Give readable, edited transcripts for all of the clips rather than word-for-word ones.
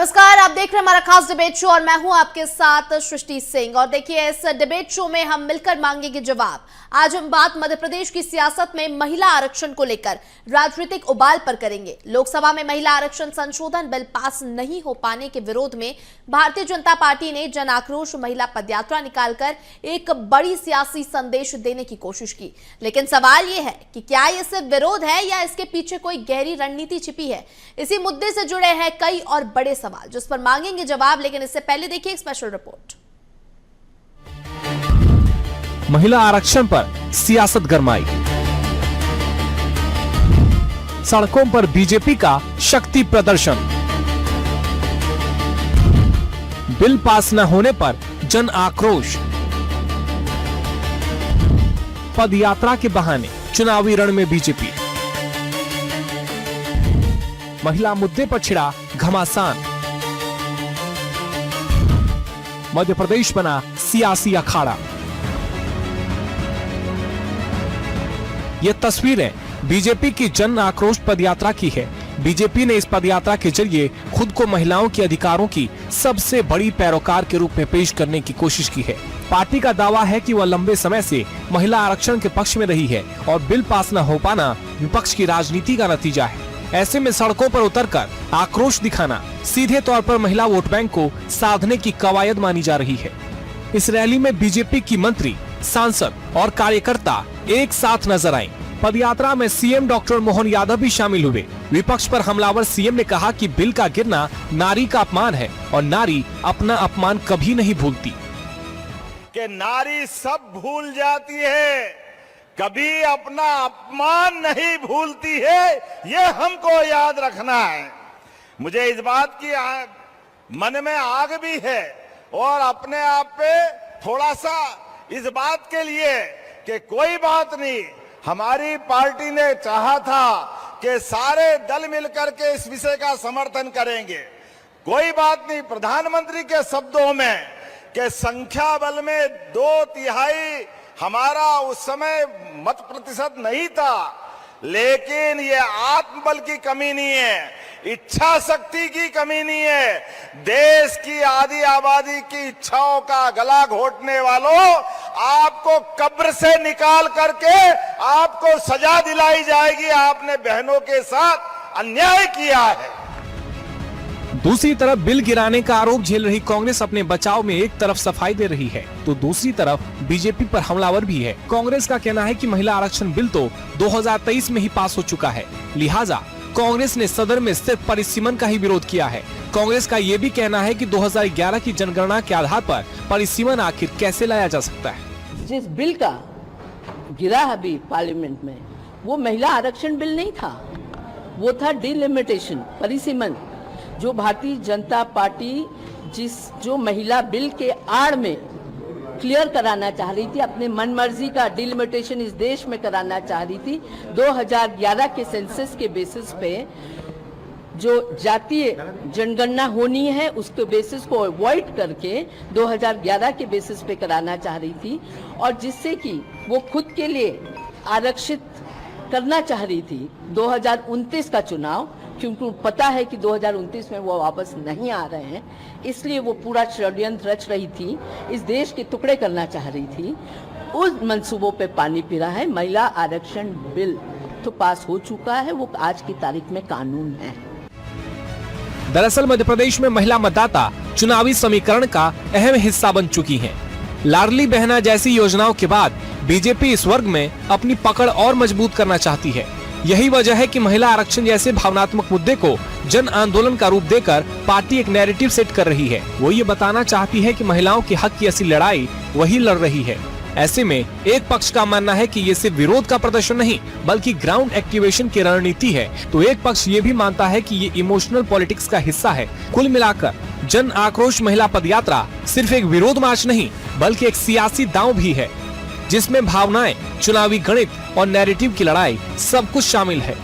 नमस्कार, आप देख रहे हैं हमारा खास डिबेट शो और मैं हूं आपके साथ सृष्टि सिंह। और देखिए, इस डिबेट शो में हम मिलकर मांगेंगे जवाब। आज हम बात मध्य प्रदेश की सियासत में महिला आरक्षण को लेकर राजनीतिक उबाल पर करेंगे। लोकसभा में महिला आरक्षण संशोधन बिल पास नहीं हो पाने के विरोध में भारतीय जनता पार्टी ने जन आक्रोश महिला पदयात्रा निकालकर एक बड़ी सियासी संदेश देने की कोशिश की। लेकिन सवाल यह है कि क्या ये सिर्फ विरोध है या इसके पीछे कोई गहरी रणनीति छिपी है। इसी मुद्दे से जुड़े हैं कई और बड़े सवाल जिस पर मांगेंगे जवाब। लेकिन इससे पहले देखिए एक स्पेशल रिपोर्ट। महिला आरक्षण पर सियासत गरमाई, सड़कों पर बीजेपी का शक्ति प्रदर्शन, बिल पास न होने पर जन आक्रोश, पदयात्रा के बहाने चुनावी रण में बीजेपी, महिला मुद्दे पर छिड़ा घमासान, मध्य प्रदेश बना सियासी अखाड़ा। ये तस्वीरें बीजेपी की जन आक्रोश पदयात्रा की है। बीजेपी ने इस पदयात्रा के जरिए खुद को महिलाओं के अधिकारों की सबसे बड़ी पैरोकार के रूप में पेश करने की कोशिश की है। पार्टी का दावा है कि वह लंबे समय से महिला आरक्षण के पक्ष में रही है और बिल पास न हो पाना विपक्ष की राजनीति का नतीजा है। ऐसे में सड़कों पर उतरकर आक्रोश दिखाना सीधे तौर पर महिला वोट बैंक को साधने की कवायद मानी जा रही है। इस रैली में बीजेपी की मंत्री, सांसद और कार्यकर्ता एक साथ नजर आए। पदयात्रा में सीएम डॉक्टर मोहन यादव भी शामिल हुए। विपक्ष पर हमलावर सीएम ने कहा कि बिल का गिरना नारी का अपमान है और नारी अपना अपमान कभी नहीं भूलती। कि नारी सब भूल जाती है, कभी अपना अपमान नहीं भूलती है, ये हमको याद रखना है। मुझे इस बात की मन में आग भी है और अपने आप पे थोड़ा सा इस बात के लिए कि कोई बात नहीं, हमारी पार्टी ने चाहा था कि सारे दल मिलकर के इस विषय का समर्थन करेंगे। कोई बात नहीं, प्रधानमंत्री के शब्दों में कि संख्या बल में 2/3 हमारा उस समय मत प्रतिशत नहीं था, लेकिन ये आत्मबल की कमी नहीं है, इच्छा शक्ति की कमी नहीं है। देश की आधी आबादी की इच्छाओं का गला घोटने वालों, आपको कब्र से निकाल करके आपको सजा दिलाई जाएगी। आपने बहनों के साथ अन्याय किया है। दूसरी तरफ बिल गिराने का आरोप झेल रही कांग्रेस अपने बचाव में एक तरफ सफाई दे रही है तो दूसरी तरफ बीजेपी पर हमलावर भी है। कांग्रेस का कहना है कि महिला आरक्षण बिल तो 2023 में ही पास हो चुका है, लिहाजा कांग्रेस ने सदन में सिर्फ परिसीमन का ही विरोध किया है। कांग्रेस का ये भी कहना है कि 2011 की जनगणना के आधार पर परिसीमन आखिर कैसे लाया जा सकता है। जिस बिल का गिरा अभी पार्लियामेंट में, वो महिला आरक्षण बिल नहीं था, वो था डिलिमिटेशन, परिसीमन, जो भारतीय जनता पार्टी जो महिला बिल के आड़ में क्लियर कराना चाह रही थी, अपने मनमर्जी का डिलिमिटेशन इस देश में कराना चाह रही थी। 2011 के सेंसस के बेसिस पे जो जातीय जनगणना होनी है उसके बेसिस को अवॉइड करके 2011 के बेसिस पे कराना चाह रही थी और जिससे कि वो खुद के लिए आरक्षित करना चाह रही थी 2029 का चुनाव, क्योंकि पता है कि 2029 में वो वापस नहीं आ रहे हैं, इसलिए वो पूरा षड्यंत्र रच रही थी, इस देश के टुकड़े करना चाह रही थी। उस मंसूबों पे पानी पी रहा है। महिला आरक्षण बिल तो पास हो चुका है, वो आज की तारीख में कानून है। दरअसल मध्य प्रदेश में महिला मतदाता चुनावी समीकरण का अहम हिस्सा बन चुकी हैं। लाडली बहना जैसी योजनाओं के बाद बीजेपी इस वर्ग में अपनी पकड़ और मजबूत करना चाहती है। यही वजह है कि महिला आरक्षण जैसे भावनात्मक मुद्दे को जन आंदोलन का रूप देकर पार्टी एक नैरेटिव सेट कर रही है। वो ये बताना चाहती है कि महिलाओं के हक की असली लड़ाई वही लड़ रही है। ऐसे में एक पक्ष का मानना है कि ये सिर्फ विरोध का प्रदर्शन नहीं बल्कि ग्राउंड एक्टिवेशन की रणनीति है, तो एक पक्ष ये भी मानता है कि ये इमोशनल पॉलिटिक्स का हिस्सा है। कुल मिलाकर जन आक्रोश महिला पदयात्रा सिर्फ एक विरोध मार्च नहीं बल्कि एक सियासी दांव भी है, जिसमें भावनाएं, चुनावी गणित और नैरेटिव की लड़ाई सब कुछ शामिल है।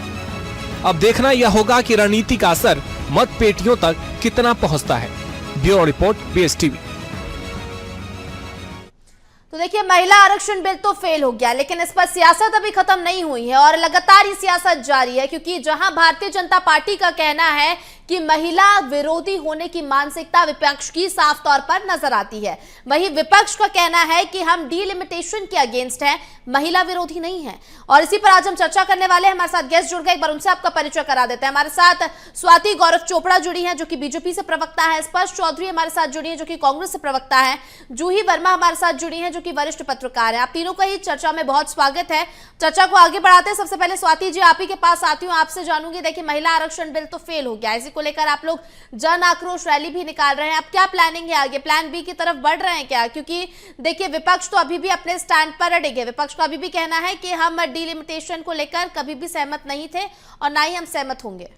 अब देखना यह होगा कि रणनीति का असर मत पेटियों तक कितना पहुंचता है। Bureau report, BS TV. तो देखिए, महिला आरक्षण बिल तो फेल हो गया, लेकिन इस पर सियासत अभी खत्म नहीं हुई है और लगातार ये सियासत जारी है, क्योंकि जहां भारतीय जनता पार्टी का कहना है कि महिला विरोधी होने की मानसिकता विपक्ष की साफ तौर पर नजर आती है। वहीं विपक्ष का कहना है कि हम डीलिमिटेशन के अगेंस्ट हैं, महिला विरोधी नहीं है। और इसी पर आज हम चर्चा करने वाले हैं। हमारे साथ गेस्ट जुड़ गए, एक बार उनसे आपका परिचय करा देते हैं। हमारे साथ स्वाति गौरव चोपड़ा जुड़ी हैं जो कि बीजेपी से प्रवक्ता है, स्पर्श चौधरी हमारे साथ जुड़ी है जो कि कांग्रेस से प्रवक्ता है, जूही वर्मा हमारे साथ जुड़ी है जो कि वरिष्ठ पत्रकार है। आप तीनों का ही चर्चा में बहुत स्वागत है। चर्चा को आगे बढ़ाते हैं। सबसे पहले स्वाति जी, आप ही के पास आती हूँ, आपसे जानूंगी। देखिए, महिला आरक्षण बिल तो फेल हो गया, इसी को लेकर आप लोग जन आक्रोश रैली भी निकाल रहे हैं। अब क्या प्लानिंग है आगे? प्लान बी की तरफ बढ़ रहे हैं क्या? क्योंकि देखिए, विपक्ष तो अभी भी अपने स्टैंड पर अड़े है। विपक्ष का अभी भी कहना है कि हम डीलिमिटेशन को लेकर कभी भी सहमत नहीं थे और ना ही हम सहमत होंगे।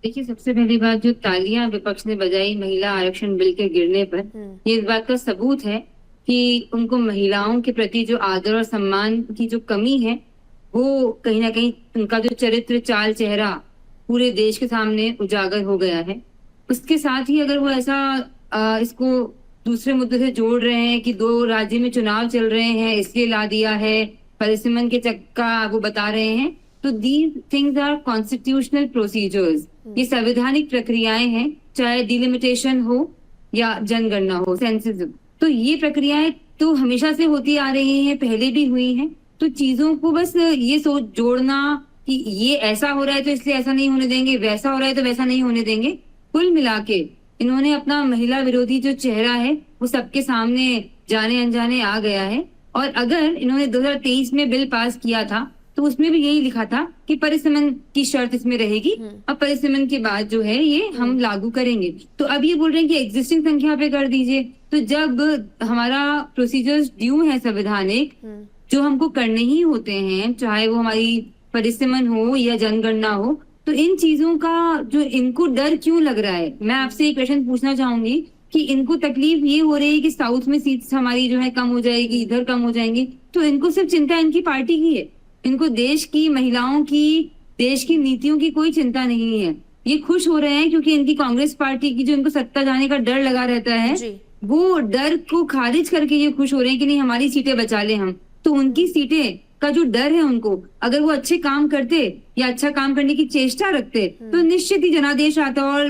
देखिए, सबसे पहली बात, जो तालियां विपक्ष ने बजाई महिला आरक्षण बिल के गिरने पर, ये इस बात का सबूत है कि उनको महिलाओं के प्रति जो आदर और सम्मान की जो कमी है, वो कहीं ना कहीं उनका जो चरित्र, चाल, चेहरा पूरे देश के सामने उजागर हो गया है। उसके साथ ही अगर वो ऐसा इसको दूसरे मुद्दे से जोड़ रहे हैं कि 2 राज्य में चुनाव चल रहे हैं इसलिए ला दिया है, परिसीमन के चक्का वो बता रहे हैं, तो these things are constitutional procedures. ये संवैधानिक प्रक्रियाएं हैं, चाहे डिलिमिटेशन हो या जनगणना हो, सेंसस। तो ये प्रक्रियाएं तो हमेशा से होती आ रही हैं, पहले भी हुई हैं। तो चीजों को बस ये सोच जोड़ना कि ये ऐसा हो रहा है तो इसलिए ऐसा नहीं होने देंगे, वैसा हो रहा है तो वैसा नहीं होने देंगे, कुल मिला के इन्होंने अपना महिला विरोधी जो चेहरा है वो सबके सामने जाने अनजाने आ गया है। और अगर इन्होंने 2023 में बिल पास किया था तो उसमें भी यही लिखा था कि परिसीमन की शर्त इसमें रहेगी, अब परिसीमन के बाद जो है ये हम लागू करेंगे। तो अब ये बोल रहे हैं कि एग्जिस्टिंग संख्या पे कर दीजिए। तो जब हमारा प्रोसीजर्स ड्यू है संवैधानिक, जो हमको करने ही होते हैं, चाहे वो हमारी परिसीमन हो या जनगणना हो, तो इन चीजों का जो इनको डर क्यों लग रहा है? मैं आपसे एक क्वेश्चन पूछना चाहूंगी कि इनको तकलीफ ये हो रही है कि साउथ में सीट्स हमारी जो है कम हो जाएगी, इधर कम हो जाएंगी, तो इनको सिर्फ चिंता इनकी पार्टी की है, इनको देश की महिलाओं की, देश की नीतियों की कोई चिंता नहीं है। ये खुश हो रहे हैं क्योंकि इनकी कांग्रेस पार्टी की जो इनको सत्ता जाने का डर लगा रहता है, वो डर को खारिज करके ये खुश हो रहे हैं कि नहीं, हमारी सीटें बचा ले हम। तो उनकी सीटें का जो डर है उनको, अगर वो अच्छे काम करते या अच्छा काम करने की चेष्टा रखते तो निश्चित ही जनादेश आता और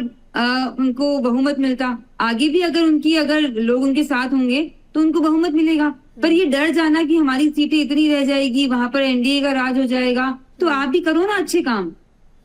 उनको बहुमत मिलता। आगे भी अगर लोग उनके साथ होंगे तो उनको बहुमत मिलेगा। पर ये डर जाना कि हमारी सीटें इतनी रह जाएगी, वहां पर एनडीए का राज हो जाएगा, तो आप भी करो ना अच्छे काम,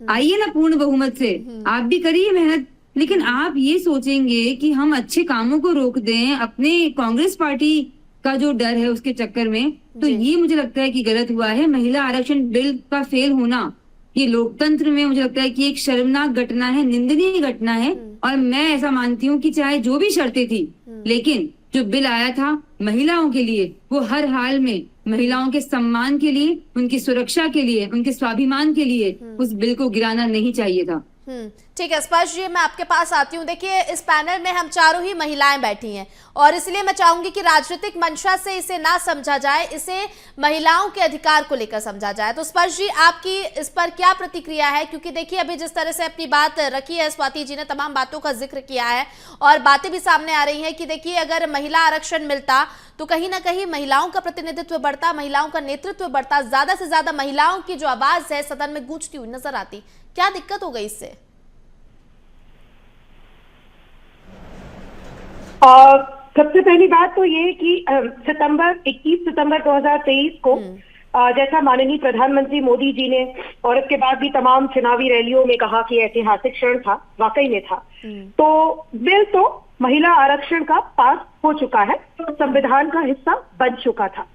आइए ना पूर्ण बहुमत से, आप भी करिए मेहनत। लेकिन आप ये सोचेंगे कि हम अच्छे कामों को रोक दें अपने कांग्रेस पार्टी का जो डर है उसके चक्कर में, तो ये मुझे लगता है कि गलत हुआ है। महिला आरक्षण बिल का फेल होना ये लोकतंत्र में मुझे लगता है कि एक शर्मनाक घटना है, निंदनीय घटना है। और मैं ऐसा मानती हूँ कि चाहे जो भी शर्तें थी, लेकिन जो बिल आया था महिलाओं के लिए, वो हर हाल में महिलाओं के सम्मान के लिए, उनकी सुरक्षा के लिए, उनके स्वाभिमान के लिए उस बिल को गिराना नहीं चाहिए था। ठीक है, स्पर्श जी, मैं आपके पास आती हूँ। देखिए, इस पैनल में हम चारों ही महिलाएं बैठी हैं और इसलिए मैं चाहूंगी कि राजनीतिक मंशा से इसे ना समझा जाए, इसे महिलाओं के अधिकार को लेकर समझा जाए। तो स्पर्श जी, आपकी इस पर क्या प्रतिक्रिया है? क्योंकि देखिए, अभी जिस तरह से अपनी बात रखी है स्वाति जी ने, तमाम बातों का जिक्र किया है और बातें भी सामने आ रही हैं कि देखिए, अगर महिला आरक्षण मिलता तो कहीं ना कहीं महिलाओं का प्रतिनिधित्व बढ़ता, महिलाओं का नेतृत्व बढ़ता, ज्यादा से ज्यादा महिलाओं की जो आवाज है सदन में गूंजती हुई नजर आती। क्या दिक्कत हो गई इससे? सबसे पहली बात तो ये कि 21 सितंबर 2023 को जैसा माननीय प्रधानमंत्री मोदी जी ने और इसके बाद भी तमाम चुनावी रैलियों में कहा कि ऐतिहासिक क्षण था, वाकई में था। तो बिल तो महिला आरक्षण का पास हो चुका है, तो संविधान का हिस्सा बन चुका था,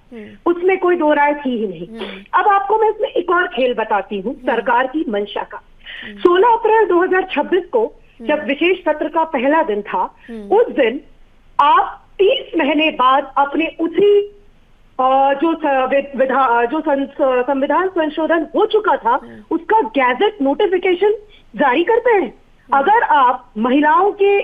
उसमें कोई दो राय थी ही नहीं। अब आपको मैं इसमें एक और खेल बताती हूँ सरकार की मंशा का। 16 अप्रैल 2026 को जब विशेष सत्र का पहला दिन था, उस दिन आप 30 महीने बाद अपने उसी जो संविधान संशोधन हो चुका था उसका गैजेट नोटिफिकेशन जारी करते हैं। अगर आप महिलाओं के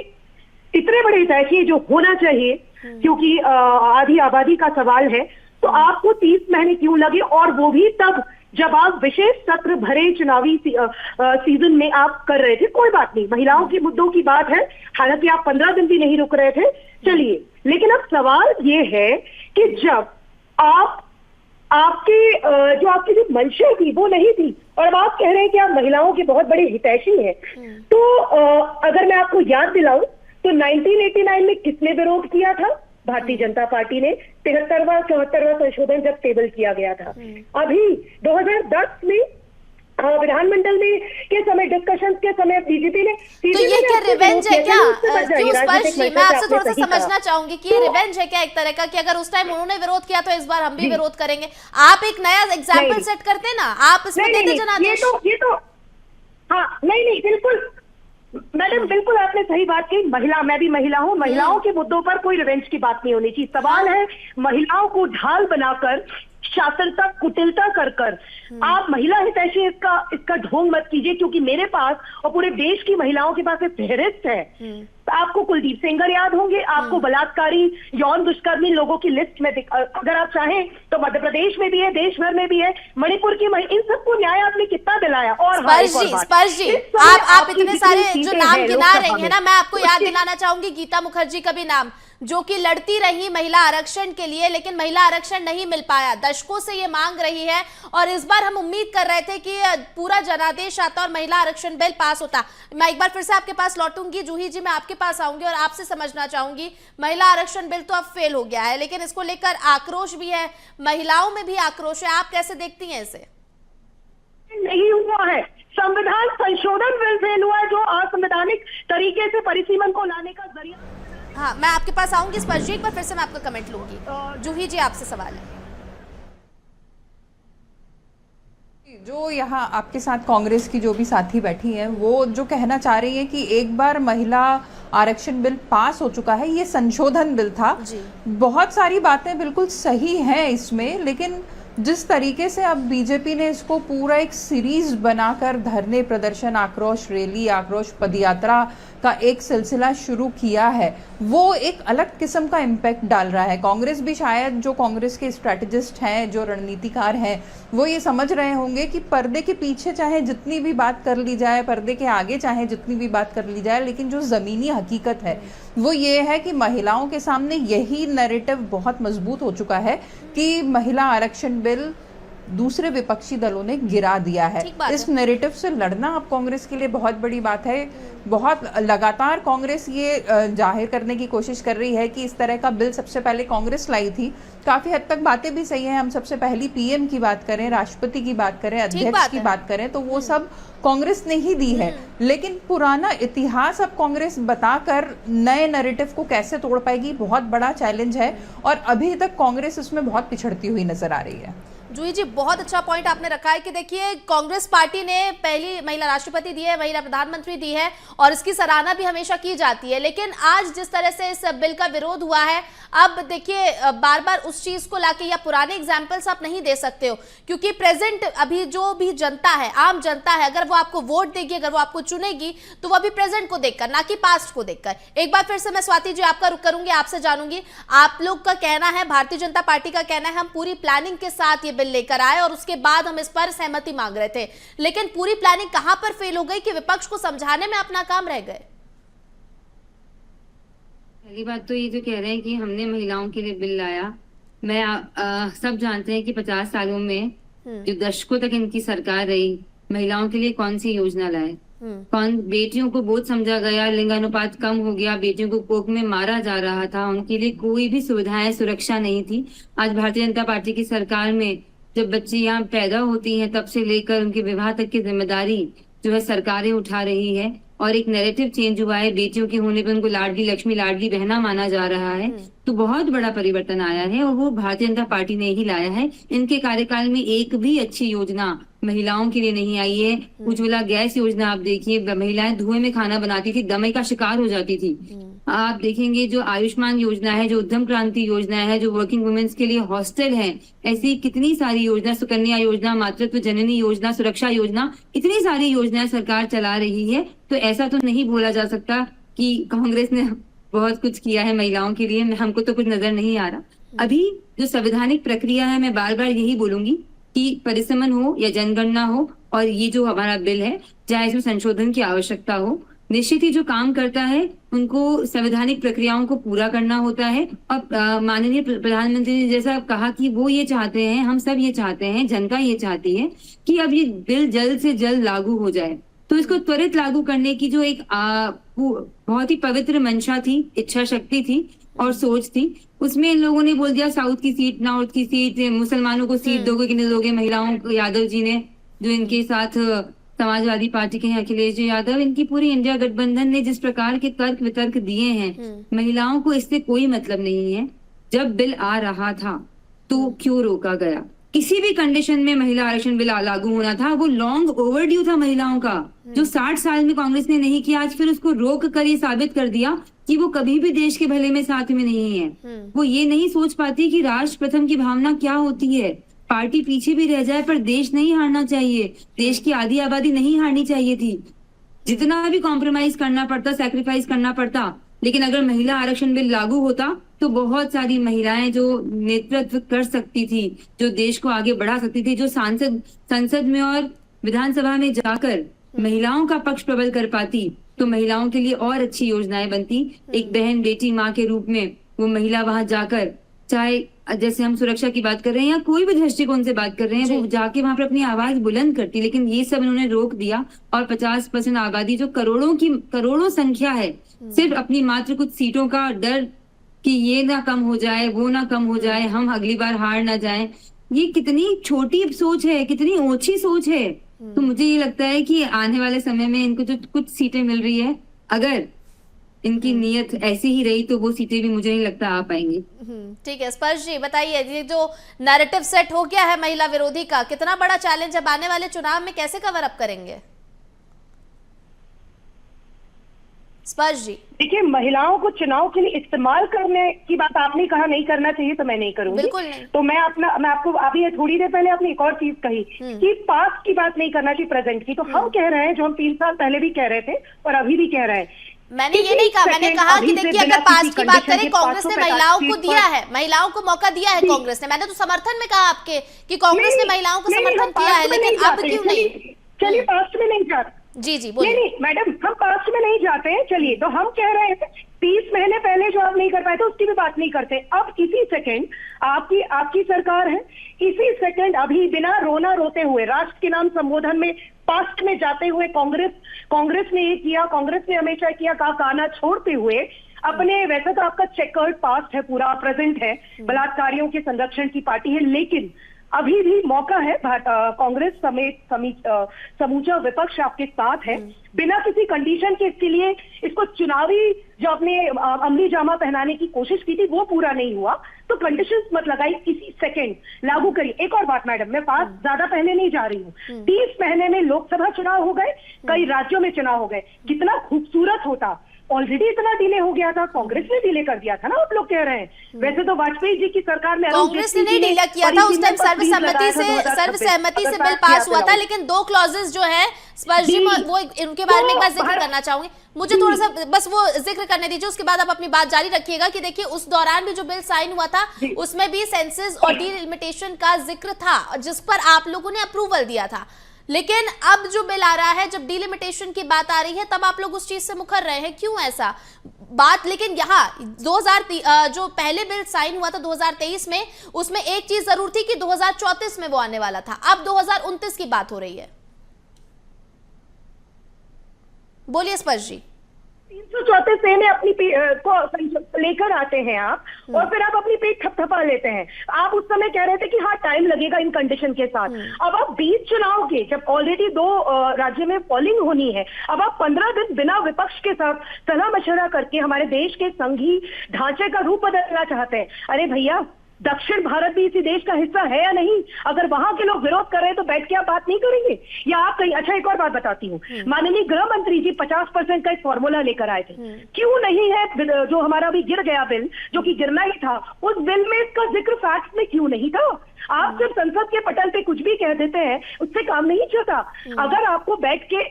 इतने बड़े हितैषी जो होना चाहिए, क्योंकि आधी आबादी का सवाल है, तो आपको 30 महीने क्यों लगे? और वो भी तब जब आप विशेष सत्र भरे चुनावी सीजन में आप कर रहे थे। कोई बात नहीं, महिलाओं के मुद्दों की बात है, हालांकि आप 15 दिन भी नहीं रुक रहे थे, चलिए। लेकिन अब सवाल ये है कि जब आपकी जो मंशा थी वो नहीं थी, और अब आप कह रहे हैं कि आप महिलाओं के बहुत बड़े हितैषी हैं। तो अगर मैं आपको याद दिलाऊं तो 1989 में किसने विरोध किया था? भारतीय जनता पार्टी ने 73वां 74वां संशोधन जब टेबल किया गया था। अभी 2010 में विधानमंडल में के समय डिस्कशंस के समय बीजेपी ने, तो ये क्या रिवेंज है क्या? क्यों स्पर्श जी, मैं आपसे थोड़ा सा समझना चाहूंगी कि ये रिवेंज है क्या एक तरह का, कि अगर उस टाइम उन्होंने विरोध किया तो इस बार हम भी विरोध करेंगे? आप एक नया एग्जाम्पल सेट करते ना, आप इसमें देते जनादेश। ये तो हाँ, नहीं बिल्कुल मैडम, बिल्कुल आपने सही बात की। मैं भी महिला हूँ, महिलाओं के मुद्दों पर कोई रिवेंज की बात नहीं होनी चाहिए। सवाल है महिलाओं को ढाल बनाकर शासनता कुटिलता कर आप महिला हितैषी इसका ढोंग मत कीजिए, क्योंकि मेरे पास और पूरे देश की महिलाओं के पास एक फहरिस्त है। आपको कुलदीप सेंगर याद होंगे, आपको बलात्कारी यौन दुष्कर्मी लोगों की लिस्ट में अगर आप चाहें तो मध्य प्रदेश में भी है, देश भर में भी है, मणिपुर की इन सबको न्याय आपने कितना दिलाया। और स्पर्श जी, आप इतने सारे जो नाम गिना रही है ना, मैं आपको याद दिलाना चाहूंगी गीता मुखर्जी का भी नाम, जो कि लड़ती रही महिला आरक्षण के लिए, लेकिन महिला आरक्षण नहीं मिल पाया। दशकों से ये मांग रही है और इस बार हम उम्मीद कर रहे थे कि पूरा जनादेश आता और महिला आरक्षण बिल पास होता। मैं एक बार फिर से आपके पास लौटूंगी, जूही जी मैं आपके पास आऊंगी और आपसे समझना चाहूंगी, महिला आरक्षण बिल तो अब फेल हो गया है, लेकिन इसको लेकर आक्रोश भी है, महिलाओं में भी आक्रोश है, आप कैसे देखती हैं इसे? नहीं हुआ है, संविधान संशोधन बिल फेल हुआ है जो असंवैधानिक तरीके से परिसीमन को लाने का जरिया। हाँ, मैं आपके पास आऊंगी स्पर्श जी, एक बार फिर से मैं आपका कमेंट लूंगी। जूही जी आपसे सवाल है। जो यहाँ आपके साथ कांग्रेस की जो भी साथी बैठी हैं, वो जो कहना चाह रही है कि एक बार महिला आरक्षण बिल पास हो चुका है, ये संशोधन बिल था, बहुत सारी बातें बिल्कुल सही हैं इसमें, लेकिन जिस तरीके से अब बीजेपी ने इसको पूरा एक सीरीज बनाकर धरने प्रदर्शन, आक्रोश रैली, आक्रोश पदयात्रा का एक सिलसिला शुरू किया है, वो एक अलग किस्म का इम्पैक्ट डाल रहा है। कांग्रेस भी शायद, जो कांग्रेस के स्ट्रैटेजिस्ट हैं, जो रणनीतिकार हैं, वो ये समझ रहे होंगे कि पर्दे के पीछे चाहे जितनी भी बात कर ली जाए, पर्दे के आगे चाहे जितनी भी बात कर ली जाए, लेकिन जो ज़मीनी हकीकत है वो ये है कि महिलाओं के सामने यही नैरेटिव बहुत मजबूत हो चुका है कि महिला आरक्षण बिल दूसरे विपक्षी दलों ने गिरा दिया है। इस नैरेटिव से लड़ना अब कांग्रेस के लिए बहुत बड़ी बात है। बहुत लगातार कांग्रेस ये जाहिर करने की कोशिश कर रही है कि इस तरह का बिल सबसे पहले कांग्रेस लाई थी। काफी हद तक बातें भी सही हैं, हम सबसे पहली पीएम की बात करें, राष्ट्रपति की बात करें, अध्यक्ष की बात करें, तो वो सब कांग्रेस ने ही दी है। लेकिन पुराना इतिहास अब कांग्रेस बताकर नए नैरेटिव को कैसे तोड़ पाएगी, बहुत बड़ा चैलेंज है, और अभी तक कांग्रेस इसमें बहुत पिछड़ती हुई नजर आ रही है। जूही जी, बहुत अच्छा पॉइंट आपने रखा है कि देखिए, कांग्रेस पार्टी ने पहली महिला राष्ट्रपति दी है, महिला प्रधानमंत्री दी है, और इसकी सराहना भी हमेशा की जाती है, लेकिन आज जिस तरह से इस बिल का विरोध हुआ है, अब देखिए बार बार उस चीज को लाके या पुराने एग्जाम्पल्स आप नहीं दे सकते हो, क्योंकि प्रेजेंट अभी जो भी जनता है, आम जनता है, अगर वो आपको वोट देगी, अगर वो आपको चुनेगी, तो वो अभी प्रेजेंट को देखकर, ना कि पास्ट को देखकर। एक बार फिर से मैं स्वाति जी आपका रुख करूंगी, आपसे जानूंगी, आप लोग का कहना है, भारतीय जनता पार्टी का कहना है, हम पूरी प्लानिंग के साथ ये बिल लेकर आए और उसके बाद हम इस पर सहमति मांग रहे थे, लेकिन पूरी प्लानिंग कहां पर फेल हो गई कि विपक्ष को समझाने में अपना काम रह गए? पहली बात तो ये जो कह रहे हैं कि हमने महिलाओं के लिए बिल लाया, मैं सब जानते हैं कि 50 सालों में जो दशकों तक इनकी सरकार रही, महिलाओं के लिए कौन सी योजना लाए, कौन बेटियों को बोझ समझा गया, लिंगानुपात कम हो गया, बेटियों को कोख में मारा जा रहा था, उनके लिए कोई भी सुविधाएं, सुरक्षा नहीं थी। आज भारतीय जनता पार्टी की सरकार में जब बच्ची यहाँ पैदा होती हैं तब से लेकर उनके विवाह तक की जिम्मेदारी जो है सरकारें उठा रही है, और एक नैरेटिव चेंज हुआ है, बेटियों के होने पर उनको लाडली लक्ष्मी, लाडली बहना माना जा रहा है, तो बहुत बड़ा परिवर्तन आया है और वो भारतीय जनता पार्टी ने ही लाया है। इनके कार्यकाल में एक भी अच्छी योजना महिलाओं के लिए नहीं आई है। उज्ज्वला गैस योजना आप देखिए, महिलाएं धुएं में खाना बनाती थी, दमे का शिकार हो जाती थी। आप देखेंगे जो आयुष्मान योजना है, जो उद्यम क्रांति योजना है, जो वर्किंग वुमेन्स के लिए हॉस्टल है, ऐसी कितनी सारी योजना, सुकन्या योजना, मातृत्व जननी योजना, सुरक्षा योजना, इतनी सारी योजनाएं सरकार चला रही है। तो ऐसा तो नहीं बोला जा सकता कि कांग्रेस ने बहुत कुछ किया है महिलाओं के लिए, हमको तो कुछ नजर नहीं आ रहा। अभी जो संवैधानिक प्रक्रिया है, मैं बार बार यही बोलूंगी कि परिसीमन हो या जनगणना हो, और ये जो हमारा बिल है, चाहे इसमें संशोधन की आवश्यकता हो, निश्चित ही जो काम करता है उनको संवैधानिक प्रक्रियाओं को पूरा करना होता है। और माननीय प्रधानमंत्री ने जैसा कहा कि वो ये चाहते हैं, हम सब ये चाहते हैं, जनता ये चाहती है कि अब ये बिल जल्द से जल्द लागू हो जाए। तो इसको त्वरित लागू करने की जो एक बहुत ही पवित्र मंशा थी, इच्छा शक्ति थी और सोच थी, उसमें इन लोगों ने बोल दिया साउथ की सीट, नॉर्थ की सीट, मुसलमानों को सीट दोगे कि नहीं दोगे। महिलाओं को यादव जी ने, जो इनके साथ समाजवादी पार्टी के हैं अखिलेश यादव, इनकी पूरी इंडिया गठबंधन ने जिस प्रकार के तर्क वितर्क दिए हैं, महिलाओं को इससे कोई मतलब नहीं है। जब बिल आ रहा था तो क्यों रोका गया? किसी भी कंडीशन में महिला आरक्षण बिल लागू होना था, वो लॉन्ग ओवरड्यू था महिलाओं का, जो 60 साल में कांग्रेस ने नहीं किया। आज फिर उसको रोक कर ये साबित कर दिया कि वो कभी भी देश के भले में साथ में नहीं है। वो ये नहीं सोच पाती कि राष्ट्र प्रथम की भावना क्या होती है। पार्टी पीछे भी रह जाए पर देश नहीं हारना चाहिए, देश की आधी आबादी नहीं हारनी चाहिए थी। जितना भी कॉम्प्रोमाइज करना पड़ता, सैक्रिफाइस करना पड़ता, लेकिन अगर महिला आरक्षण बिल लागू होता तो बहुत सारी महिलाएं जो नेतृत्व कर सकती थी, जो देश को आगे बढ़ा सकती थी, जो संसद में और विधानसभा में जाकर महिलाओं का पक्ष प्रबल कर पाती, तो महिलाओं के लिए और अच्छी योजनाएं बनती। एक बहन, बेटी, माँ के रूप में वो महिला वहां जाकर, चाहे जैसे हम सुरक्षा की बात कर रहे हैं या कोई भी दृष्टिकोण से बात कर रहे हैं, वो जाके वहां पर अपनी आवाज बुलंद करती। लेकिन ये सब इन्होंने रोक दिया और 50% आबादी, जो करोड़ों संख्या है, सिर्फ अपनी मात्र कुछ सीटों का डर कि ये ना कम हो जाए, वो ना कम हो जाए, हम अगली बार हार ना जाए, ये कितनी छोटी सोच है, कितनी ओछी सोच है। तो मुझे ये लगता है कि आने वाले समय में इनको जो कुछ सीटें मिल रही है, अगर इनकी नीयत ऐसी ही रही तो वो सीटें भी मुझे नहीं लगता आ पाएंगी। ठीक है, स्पर्श जी बताइए, ये जो नैरेटिव सेट हो गया है महिला विरोधी का, कितना बड़ा चैलेंज अब आने वाले चुनाव में कैसे कवर अप करेंगे? स्पर्श जी देखिए, महिलाओं को चुनाव के लिए इस्तेमाल करने की बात आपने कहा नहीं करना चाहिए, तो मैं नहीं करूंगी। बिल्कुल नहीं। तो मैं आपको अभी थोड़ी देर पहले आपने एक और चीज कही कि पास्ट की बात नहीं करना चाहिए, प्रेजेंट की। तो हम कह रहे हैं, जो हम 3 साल पहले भी कह रहे थे और अभी भी कह रहे हैं, मैंने ये नहीं कहा, मैंने कहा कि देखिए अगर पास्ट की बात करें, कांग्रेस ने महिलाओं को दिया है, महिलाओं को मौका दिया है कांग्रेस ने। मैंने तो समर्थन में कहा आपके कि कांग्रेस ने महिलाओं को समर्थन किया है, लेकिन अब क्यों नहीं? चलिए, पास्ट में नहीं जाते। जी बोलिए। नहीं मैडम, हम पास्ट में नहीं जाते हैं। चलिए, तो हम कह रहे हैं 30 महीने पहले जो आप नहीं कर पाए थे उसकी भी बात नहीं करते। अब इसी सेकंड आपकी सरकार है, इसी सेकंड अभी बिना रोना रोते हुए, राष्ट्र के नाम संबोधन में पास्ट में जाते हुए, कांग्रेस ने ये किया, कांग्रेस ने हमेशा किया, कहना छोड़ते हुए अपने, वैसे तो आपका चेकर्ड पास्ट है, पूरा प्रेजेंट है, बलात्कारियों के संरक्षण की पार्टी है, लेकिन अभी भी मौका है, कांग्रेस समेत समूचा विपक्ष आपके साथ है, बिना किसी कंडीशन के। इसके लिए इसको चुनावी जो आपने अमली जामा पहनाने की कोशिश की थी वो पूरा नहीं हुआ, तो कंडीशंस मत लगाई, इसी सेकंड लागू करिए। एक और बात मैडम, मैं पास ज्यादा पहले नहीं जा रही हूँ। 30 महीने में लोकसभा चुनाव हो गए, कई राज्यों में चुनाव हो गए, कितना खूबसूरत होता। ऑलरेडी इतना डिले हो गया था, कांग्रेस ने डिले कर दिया था ना, आप लोग कह रहे हैं। वैसे तो वाजपेयी जी की सरकार में कांग्रेस ने नहीं डिले किया था, उस टाइम सर्वसम्मति से बिल पास हुआ था, लेकिन 2 क्लॉजेस जो है स्पर्श जी, वो उनके बारे में एक बार जिक्र करना चाहूंगी। मुझे थोड़ा सा बस वो जिक्र करने दीजिए, उसके बाद आप अपनी बात जारी रखिएगा कि देखिए उस दौरान भी जो बिल साइन हुआ था उसमें भी सेंसस और डीलिमिटेशन का जिक्र था, जिस पर आप लोगों ने अप्रूवल दिया था। लेकिन अब जो बिल आ रहा है, जब डीलिमिटेशन की बात आ रही है, तब आप लोग उस चीज से मुखर रहे हैं, क्यों ऐसा बात? लेकिन यहाँ 2000 जो पहले बिल साइन हुआ था 2023 में, उसमें एक चीज जरूर थी कि 2034 में वो आने वाला था, अब 2029 की बात हो रही है। बोलिए स्पर्श जी। 334 में अपनी को लेकर आते हैं आप, और फिर आप अपनी पेट थपथपा लेते हैं। आप उस समय कह रहे थे कि हाँ टाइम लगेगा इन कंडीशन के साथ। अब आप 20 चुनाव के, जब ऑलरेडी 2 राज्य में पोलिंग होनी है, अब आप 15 दिन बिना विपक्ष के साथ सलाह मशवरा करके हमारे देश के संघीय ढांचे का रूप बदलना चाहते हैं। अरे भैया, दक्षिण भारत भी इसी देश का हिस्सा है या नहीं? अगर वहां के लोग विरोध कर रहे हैं तो बैठ के आप बात नहीं करेंगे या आप कहीं? अच्छा, एक और बात बताती हूँ, माननीय गृह मंत्री जी 50% का एक फॉर्मूला लेकर आए थे, क्यों नहीं है? जो हमारा अभी गिर गया बिल, जो कि गिरना ही था, उस बिल में इसका जिक्र फैक्ट में क्यों नहीं था? आप सिर्फ संसद के पटल पे कुछ भी कह देते हैं, उससे काम नहीं चलता। अगर आपको बैठ के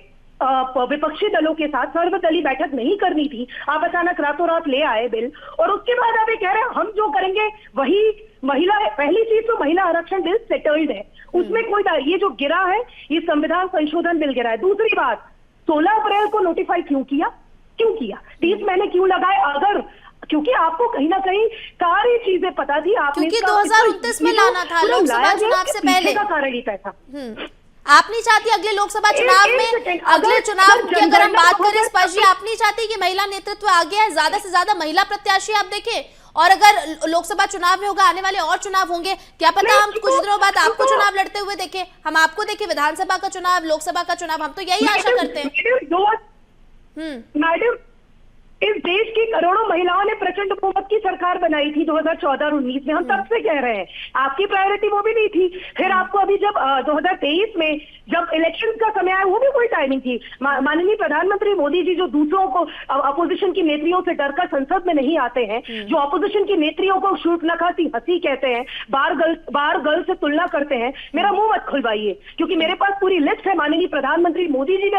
विपक्षी दलों के साथ सर्वदलीय बैठक नहीं करनी थी, आप अचानक रातों रात ले आए बिल, और उसके बाद आप ये कह रहे हैं हम जो करेंगे वही महिला है। पहली चीज तो महिला आरक्षण बिल सेटल्ड है, उसमें कोई, ये जो गिरा है ये संविधान संशोधन बिल गिरा है। दूसरी बात, 16 अप्रैल को नोटिफाई क्यों किया? 30 महीने क्यों लगाए? अगर क्योंकि आपको कहीं ना कहीं सारी चीजें पता थी, आपने क्योंकि 2029 में लाना था, लोकसभा चुनाव से पहले का कारण ही पैसा। आप नहीं चाहती अगले लोकसभा चुनाव में, अगले चुनाव की अगर हम बात करें स्पर्श जी, आप नहीं चाहती कि महिला नेतृत्व आगे है, ज्यादा से ज्यादा महिला प्रत्याशी आप देखें, और अगर लोकसभा चुनाव में होगा, आने वाले और चुनाव होंगे, क्या पता हम कुछ दिनों बाद आपको चुनाव लड़ते हुए देखें, हम आपको देखें विधानसभा का चुनाव, लोकसभा का चुनाव, हम तो यही आशा करते हैं। मैडम, इस देश की करोड़ों महिलाओं ने प्रचंड बहुमत की सरकार बनाई थी 2014 और 19 में, हम तब से कह रहे हैं, आपकी प्रायोरिटी वो भी नहीं थी। फिर आपको अभी जब 2023 में जब इलेक्शन का समय आया, वो भी कोई टाइमिंग थी। माननीय प्रधानमंत्री मोदी जी जो दूसरों को, अपोजिशन की नेत्रियों से डरकर संसद में नहीं आते हैं, जो अपोजिशन की नेत्रियों को शूर्पणखा सी हंसी कहते हैं, बार गर्ल से तुलना करते हैं, मेरा मुंह मत खुलवाइए, क्योंकि मेरे पास पूरी लिस्ट है। माननीय प्रधानमंत्री मोदी जी ने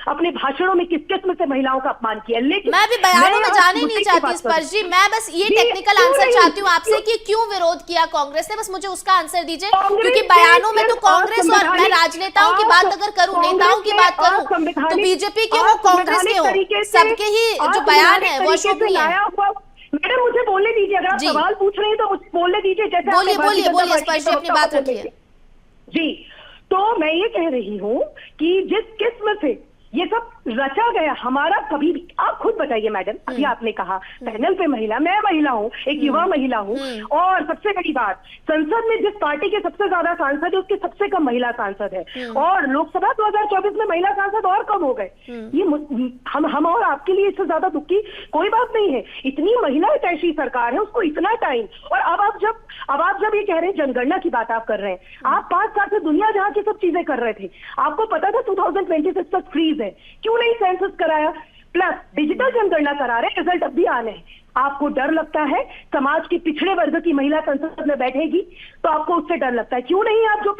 अपने भाषणों में किस किस्म से महिलाओं का अपमान किया, लेकिन बयानों में जाने नहीं चाहती स्पर्श जी, मैं बस ये टेक्निकल आंसर चाहती हूँ आपसे कि क्यों विरोध किया कांग्रेस ने, बस मुझे उसका आंसर दीजिए, क्योंकि बयानों में तो कांग्रेस, और मैं राजनेताओं की बात अगर करूं, नेताओं की बात करूं, तो बीजेपी के हो, कांग्रेस के हो, सबके ही जो बयान है वो अशोभनीय है। मैडम मुझे बोलने दीजिए, अगर आप सवाल पूछ रहे हैं तो मुझे बोलने दीजिए। जैसे बोलिए स्पर्श जी, अपनी बात रखिए जी। तो मैं ये कह रही हूँ कि जिस किस्म से ये सब रचा गया, हमारा कभी भी, आप खुद बताइए मैडम, अभी आपने कहा पैनल पे महिला, मैं महिला हूँ, एक युवा महिला हूँ, और सबसे बड़ी बात, संसद में जिस पार्टी के सबसे ज्यादा सांसद है उसके सबसे कम महिला सांसद है, और लोकसभा 2024 में महिला सांसद और कम हो गए। ये हम और आपके लिए इससे ज्यादा दुख की कोई बात नहीं है। इतनी महिला हितैषी सरकार है, उसको इतना टाइम, और अब आप जब ये कह रहे हैं, जनगणना की बात आप कर रहे हैं, आप 5 साल से दुनिया जहां की सब चीजें कर रहे थे, आपको पता था 2026 तक फ्रीज है, क्यों नहीं सेंसस कराया? प्लस डिजिटल जनगणना करा रहे, रिजल्ट अब भी आने हैं। आपको डर लगता है समाज के पिछड़े वर्ग की महिला संसद में बैठेगी, तो आपको उससे डर लगता है। क्यों नहीं आप जो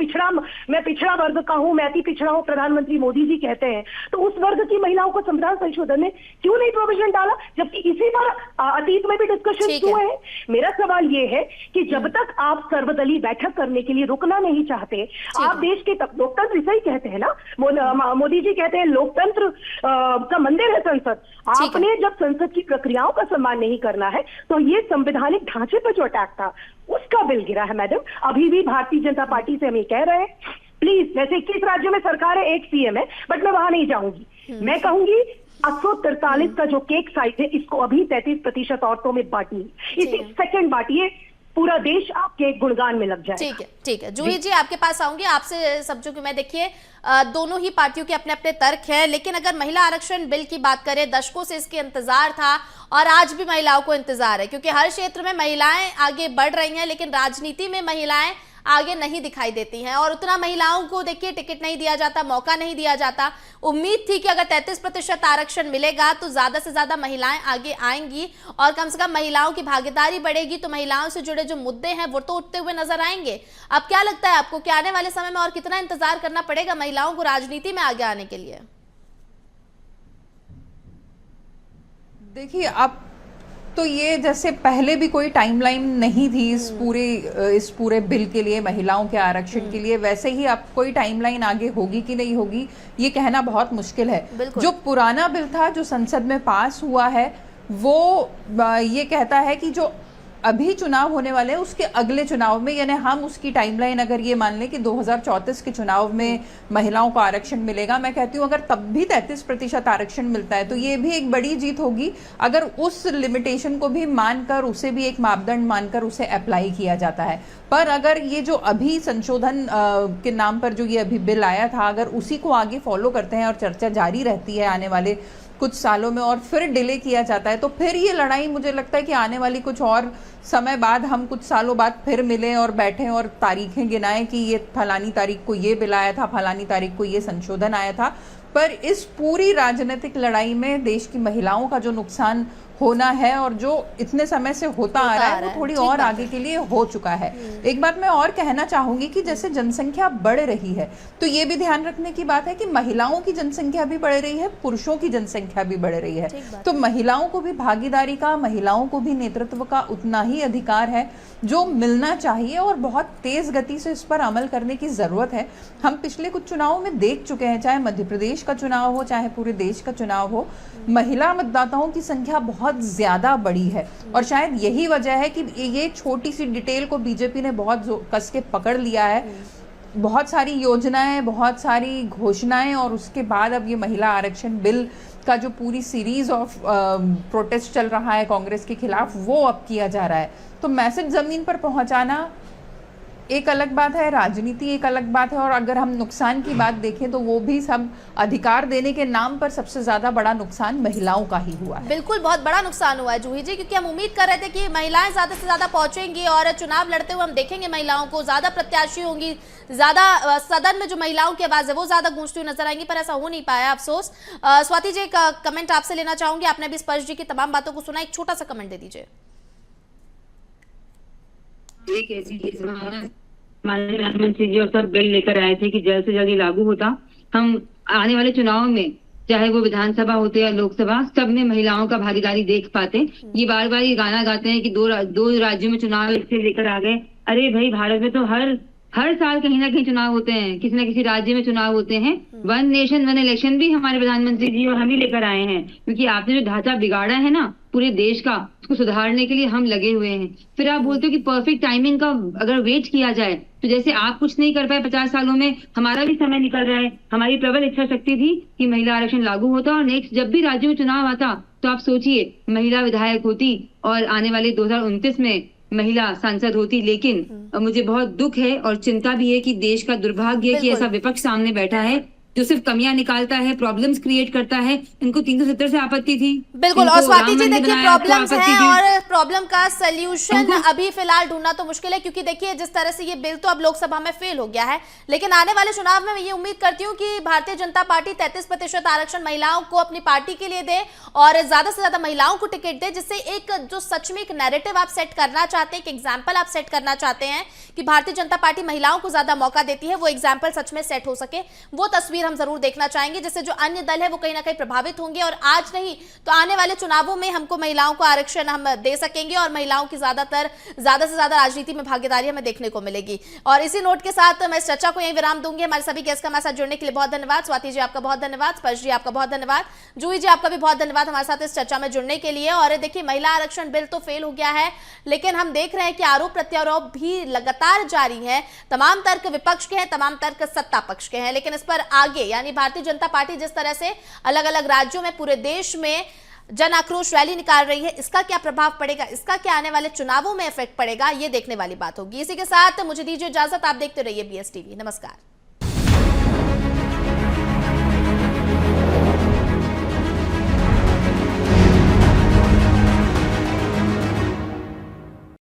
मैं पिछड़ा वर्ग का हूं, मैं अति पिछड़ा हूं, प्रधानमंत्री मोदी जी कहते हैं, तो उस वर्ग की महिलाओं को संविधान संशोधन में क्यों नहीं प्रोविजन डाला, जबकि इसी पर अतीत में भी डिस्कशन हुए हैं। मेरा सवाल ये है कि जब तक आप सर्वदलीय बैठक करने के लिए रुकना नहीं चाहते, आप देश के लोकतंत्र, इसे ही कहते हैं ना, मोदी जी कहते हैं लोकतंत्र का मंदिर है संसद। आपने जब संसद की प्रक्रियाओं का सम्मान नहीं करना है, तो ये संवैधानिक ढांचे पर जो अटैक था उसका बिल गिरा है। मैडम, अभी भी भारतीय जनता पार्टी से हम ये कह रहे हैं, प्लीज, जैसे 21 राज्यों में सरकार है, एक सीएम है, बट मैं वहां नहीं जाऊंगी। मैं कहूंगी 843 का जो केक साइज है, इसको अभी 33% औरतों में बांटिए, इसी सेकंड बांटिए, पूरा देश आपके गुणगान में लग जाए। ठीक है जूही जी, आपके पास आऊंगी, आपसे समझो कि मैं देखिए दोनों ही पार्टियों के अपने अपने तर्क हैं, लेकिन अगर महिला आरक्षण बिल की बात करें, दशकों से इसके इंतजार था और आज भी महिलाओं को इंतजार है, क्योंकि हर क्षेत्र में महिलाएं आगे बढ़ रही हैं, लेकिन राजनीति में महिलाएं आगे नहीं दिखाई देती हैं, और उतना महिलाओं को देखिए टिकट नहीं दिया जाता, मौका नहीं दिया जाता। उम्मीद थी कि अगर 33% आरक्षण मिलेगा तो ज्यादा से ज्यादा महिलाएं आगे आएंगी और कम से कम महिलाओं की भागीदारी बढ़ेगी, तो महिलाओं से जुड़े जो मुद्दे हैं वो तो उठते हुए नजर आएंगे। अब क्या लगता है आपको कि आने वाले समय में और कितना इंतजार करना पड़ेगा महिलाओं को राजनीति में आगे आने के लिए? देखिए, अब तो ये जैसे पहले भी कोई टाइमलाइन नहीं थी इस पूरे बिल के लिए, महिलाओं के आरक्षण के लिए, वैसे ही अब कोई टाइमलाइन आगे होगी कि नहीं होगी ये कहना बहुत मुश्किल है। जो पुराना बिल था जो संसद में पास हुआ है, वो ये कहता है कि जो अभी चुनाव होने वाले हैं उसके अगले चुनाव में, यानी हम उसकी टाइमलाइन अगर ये मान लें कि 2034 के चुनाव में महिलाओं को आरक्षण मिलेगा, मैं कहती हूँ अगर तब भी 33% आरक्षण मिलता है तो ये भी एक बड़ी जीत होगी, अगर उस लिमिटेशन को भी मानकर, उसे भी एक मापदंड मानकर उसे अप्लाई किया जाता है। पर अगर ये जो अभी संशोधन के नाम पर जो ये अभी बिल आया था, अगर उसी को आगे फॉलो करते हैं और चर्चा जारी रहती है आने वाले कुछ सालों में और फिर डिले किया जाता है, तो फिर ये लड़ाई मुझे लगता है कि आने वाली कुछ और समय बाद हम कुछ सालों बाद फिर मिलें और बैठें और तारीखें गिनाएं कि ये फलानी तारीख को ये बिल आया था, फलानी तारीख को ये संशोधन आया था। पर इस पूरी राजनीतिक लड़ाई में देश की महिलाओं का जो नुकसान होना है और जो इतने समय से होता आ रहा है वो थोड़ी और आगे के लिए हो चुका है। एक बात मैं और कहना चाहूंगी कि जैसे जनसंख्या बढ़ रही है तो ये भी ध्यान रखने की बात है कि महिलाओं की जनसंख्या भी बढ़ रही है, पुरुषों की जनसंख्या भी बढ़ रही है। तो महिलाओं को भी भागीदारी का, महिलाओं को भी नेतृत्व का उतना ही अधिकार है जो मिलना चाहिए और बहुत तेज गति से इस पर अमल करने की जरूरत है। हम पिछले कुछ चुनावों में देख चुके हैं, चाहे मध्य प्रदेश का चुनाव हो चाहे पूरे देश का चुनाव हो, महिला मतदाताओं की संख्या बहुत ज्यादा बड़ी है और शायद यही वजह है कि ये छोटी सी डिटेल को बीजेपी ने बहुत कस के पकड़ लिया है। बहुत सारी योजनाएं, बहुत सारी घोषणाएं और उसके बाद अब ये महिला आरक्षण बिल का जो पूरी सीरीज ऑफ प्रोटेस्ट चल रहा है कांग्रेस के खिलाफ वो अब किया जा रहा है। तो मैसेज जमीन पर पहुंचाना एक अलग बात है, राजनीति एक अलग बात है और अगर हम नुकसान की बात देखें तो वो भी सब अधिकार देने के नाम पर सबसे ज्यादा बड़ा नुकसान महिलाओं का ही हुआ है। बिल्कुल, बहुत बड़ा नुकसान हुआ है जूही जी, क्योंकि हम उम्मीद कर रहे थे कि महिलाएं ज्यादा से ज्यादा पहुंचेंगी और चुनाव लड़ते हुए हम देखेंगे महिलाओं को, ज्यादा प्रत्याशी होंगी, ज्यादा सदन में जो महिलाओं की आवाज है वो ज्यादा गूंजती हुई नजर आएंगी, पर ऐसा हो नहीं पाया, अफसोस। स्वाति जी, एक कमेंट आपसे लेना चाहूंगी, आपने भी स्पर्श जी की तमाम बातों को सुना, एक छोटा सा कमेंट दे दीजिए। एक ऐसी चीज माननीय प्रधानमंत्री जी और सब बिल लेकर आए थे कि जल्द से जल्द लागू होता। हम आने वाले चुनाव में चाहे वो विधानसभा होते या लोकसभा, सब में महिलाओं का भागीदारी देख पाते। ये बार बार ये गाना गाते हैं कि दो राज्यों में चुनाव इससे लेकर आ गए। अरे भाई, भारत में तो हर साल कहीं ना कहीं चुनाव होते हैं, किसी न किसी राज्य में चुनाव होते हैं। वन नेशन वन इलेक्शन भी हमारे प्रधानमंत्री जी और हम ही लेकर आए हैं, क्योंकि आपने जो ढांचा बिगाड़ा है ना पूरे देश का, उसको सुधारने के लिए हम लगे हुए हैं। फिर आप बोलते हो कि परफेक्ट टाइमिंग का अगर वेट किया जाए तो जैसे आप कुछ नहीं कर पाए 50 सालों में, हमारा भी समय निकल रहा है। हमारी प्रबल इच्छा शक्ति थी कि महिला आरक्षण लागू होता और नेक्स्ट जब भी राज्य में चुनाव आता तो आप सोचिए महिला विधायक होती और आने वाले 2029 में महिला सांसद होती। लेकिन मुझे बहुत दुख है और चिंता भी है कि देश का दुर्भाग्य है कि ऐसा विपक्ष सामने बैठा है जो सिर्फ कमियां निकालता है, प्रॉब्लम्स क्रिएट करता है। इनको 370 से आपत्ति थी। बिल्कुल, और स्वाति जी देखिए प्रॉब्लम्स हैं और प्रॉब्लम का सलूशन अभी फिलहाल ढूंढना तो मुश्किल है, क्योंकि देखिए जिस तरह से ये बिल तो अब लोकसभा में फेल हो गया है, लेकिन आने वाले चुनाव में मैं ये उम्मीद करती हूँ कि भारतीय जनता पार्टी 33% आरक्षण महिलाओं को अपनी पार्टी के लिए दे और ज्यादा से ज्यादा महिलाओं को टिकट दे, जिससे एक जो सच में एक नैरेटिव आप सेट करना चाहते हैं, एक एग्जाम्पल आप सेट करना चाहते हैं कि भारतीय जनता पार्टी महिलाओं को ज्यादा मौका देती है, वो एग्जाम्पल सच में सेट हो सके। वो तस्वीर हम जरूर देखना चाहेंगे, जिससे जो अन्य दल है वो कहीं ना कहीं प्रभावित होंगे और आज नहीं तो आने वाले चुनावों में हमको महिलाओं को आरक्षण हम दे सकेंगे और महिलाओं की ज्यादा से ज्यादा राजनीति में भागीदारी हमें देखने को मिलेगी। और इसी नोट के साथ मैं इस चर्चा को यहीं विराम दूंगी। हमारे सभी गेस्ट का हमारे साथ जुड़ने के लिए बहुत धन्यवाद। स्वाति जी आपका बहुत धन्यवाद, स्पर्श जी आपका बहुत धन्यवाद, जूही जी आपका भी बहुत धन्यवाद हमारे साथ इस चर्चा में जुड़ने के लिए। और देखिए महिला आरक्षण बिल तो फेल हो गया है, लेकिन हम देख रहे हैं कि आरोप प्रत्यारोप भी लगातार जारी है। तमाम तर्क विपक्ष के हैं, तमाम तर्क सत्ता पक्ष के हैं, लेकिन इस पर आगे यानी भारतीय जनता पार्टी जिस तरह से अलग अलग राज्यों में पूरे देश में जन आक्रोश रैली निकाल रही है, इसका क्या प्रभाव पड़ेगा, इसका क्या आने वाले चुनावों में इफेक्ट पड़ेगा, ये देखने वाली बात होगी। इसी के साथ मुझे दीजिए इजाजत, आप देखते रहिए BSTV। नमस्कार।